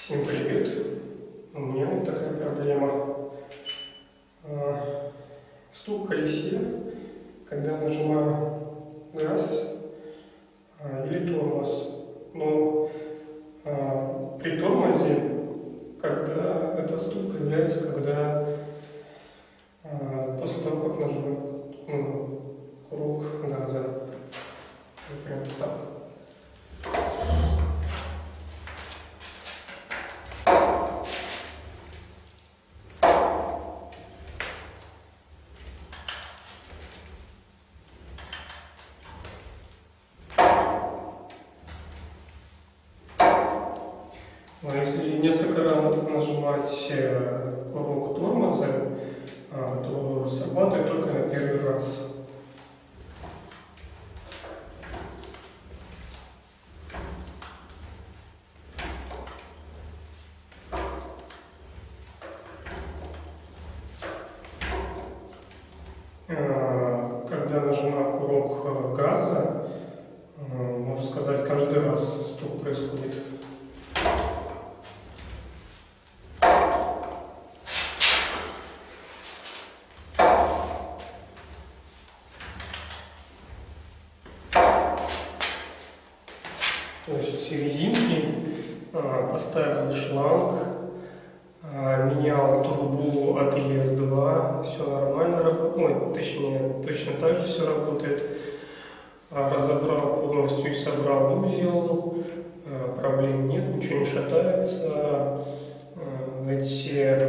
Всем привет! У меня вот такая проблема. Стук в колесе, когда я нажимаю газ или тормоз. Но при тормозе, когда этот стук появляется, когда после того, как нажимаю курок газа. Например, так. Но если несколько раз нажимать курок тормоза, то срабатывает только на первый раз. Когда нажимаю курок газа, можно сказать, каждый раз стук происходит. То есть все резинки, поставил шланг, менял трубу от ЕС-2, все нормально работает, точнее, точно так же все работает. Разобрал полностью и собрал узел, проблем нет, ничего не шатается. Эти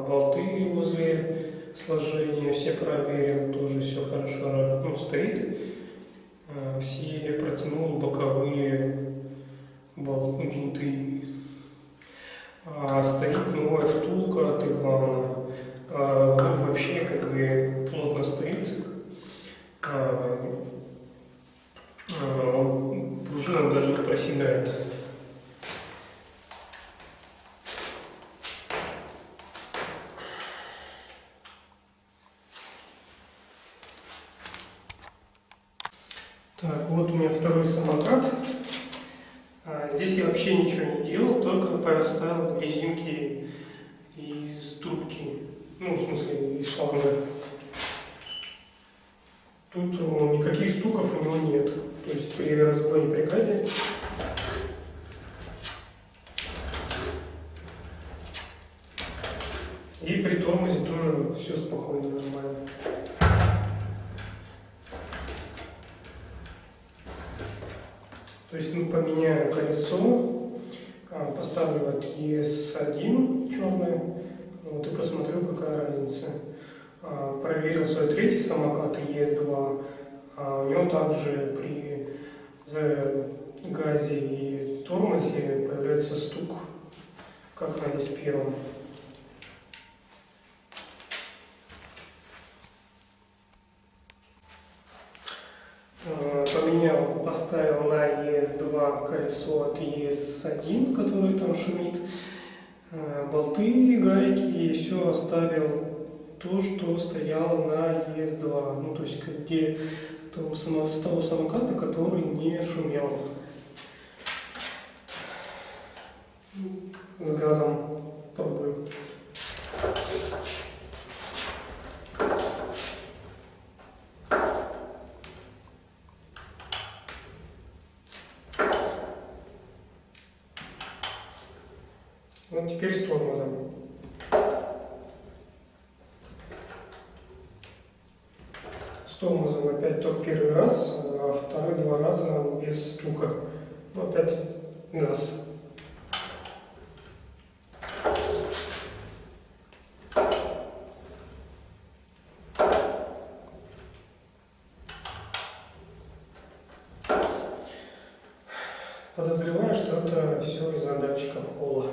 болты возле сложения все проверил, тоже все хорошо стоит. Все протянул боковые винты. Стоит новая втулка от Ивана. Вообще плотно стоит. Пружина даже не проседает. Так, вот у меня второй самокат. Здесь я вообще ничего не делал, только поставил резинки из трубки, в смысле из шланга. Тут никаких стуков у него нет, то есть при разгоне при газе. И при тормозе тоже все спокойно, нормально. То есть мы поменяем колесо, поставлю от ЕС-1 черное, вот, и посмотрю, какая разница. Проверил свой третий самокат ЕС-2, у него также при газе и тормозе появляется стук, как на ЕС-1. Поменял, поставил на ЕС-2 колесо от ЕС-1, который там шумит, болты, гайки, и все оставил то, что стояло на ЕС-2, то есть где с того самоката, который не шумел. С газом пробую. Вот теперь с тормозом. С тормозом опять только первый раз, а вторые два раза без стука. Опять газ. Подозреваю, что это все из-за датчика пола.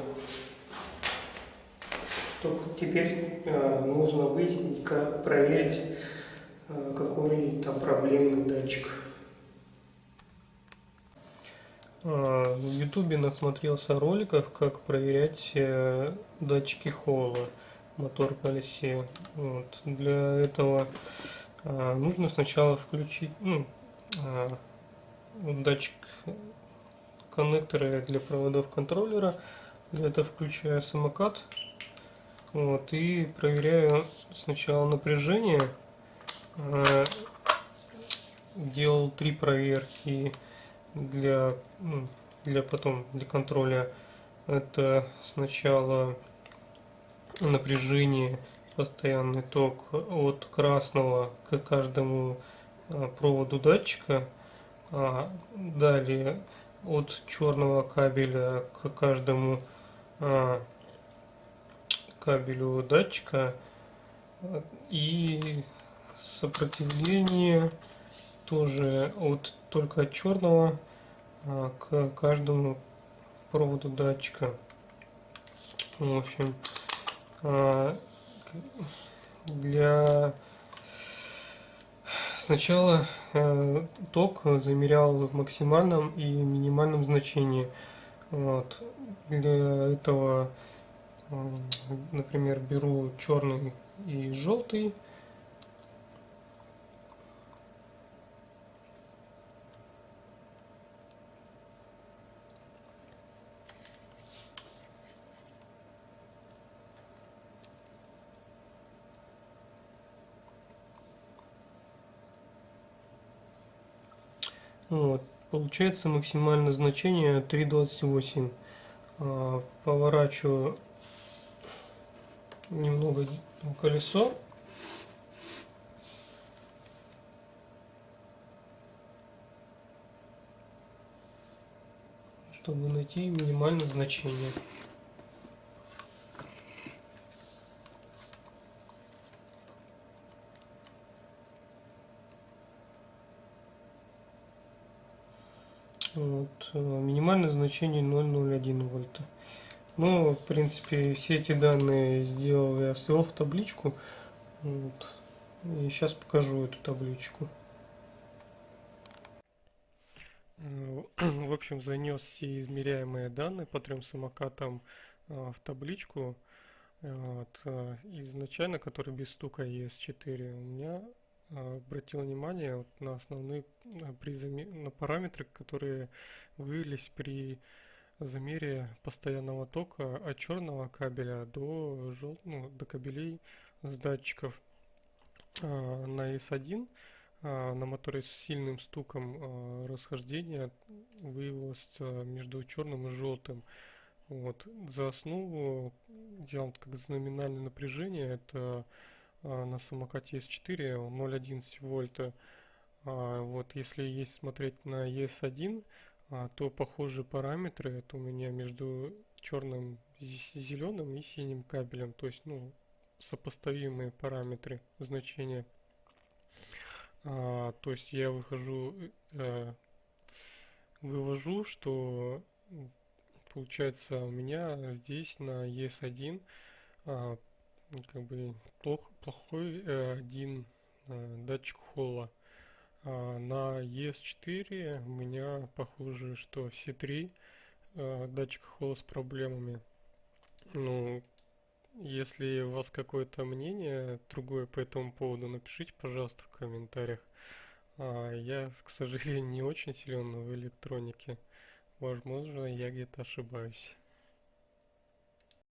Только теперь нужно выяснить, как проверить, какой там проблемный датчик. В YouTube насмотрелся роликов, как проверять датчики холла в мотор-колесе. Вот. Для этого нужно сначала включить датчик коннекторы для проводов контроллера Для этого включаю самокат. Вот, и проверяю сначала напряжение. Э, Делал 3 проверки для, ну, для контроля. Это сначала напряжение, постоянный ток от красного к каждому проводу датчика. Далее от черного кабеля к каждому кабелю датчика. И сопротивление тоже только от черного к каждому проводу датчика. В общем, для сначала ток замерял в максимальном и минимальном значении. Вот. Для этого, например, беру черный и желтый. Вот. Получается максимальное значение 3,28. Поворачиваю немного колесо. Чтобы найти минимальное значение. Вот, минимальное значение 0,01 вольта. Ну, в принципе, все эти данные я свел в табличку. Вот, и сейчас покажу эту табличку. В общем, занес все измеряемые данные по 3 самокатам в табличку. Вот, изначально, который без стука ES4, у меня обратил внимание вот на основные на параметры, которые вывелись при замере постоянного тока от черного кабеля до кабелей с датчиков. На ES1 на моторе с сильным стуком расхождение выявилось между черным и желтым. Вот. За основу взял как номинальное напряжение, это на самокате S4 0,11 вольта. Вот, если есть смотреть на ES1, то похожие параметры это у меня между черным, зеленым и синим кабелем, то есть ну, сопоставимые параметры значения. То есть я вывожу, что получается у меня здесь на ES1 как бы плохой один датчик холла. На ES4 у меня похоже, что все 3 датчика холла с проблемами. Ну, если у вас какое-то мнение другое по этому поводу, напишите, пожалуйста, в комментариях. Я, к сожалению, не очень силен в электронике. Возможно, я где-то ошибаюсь.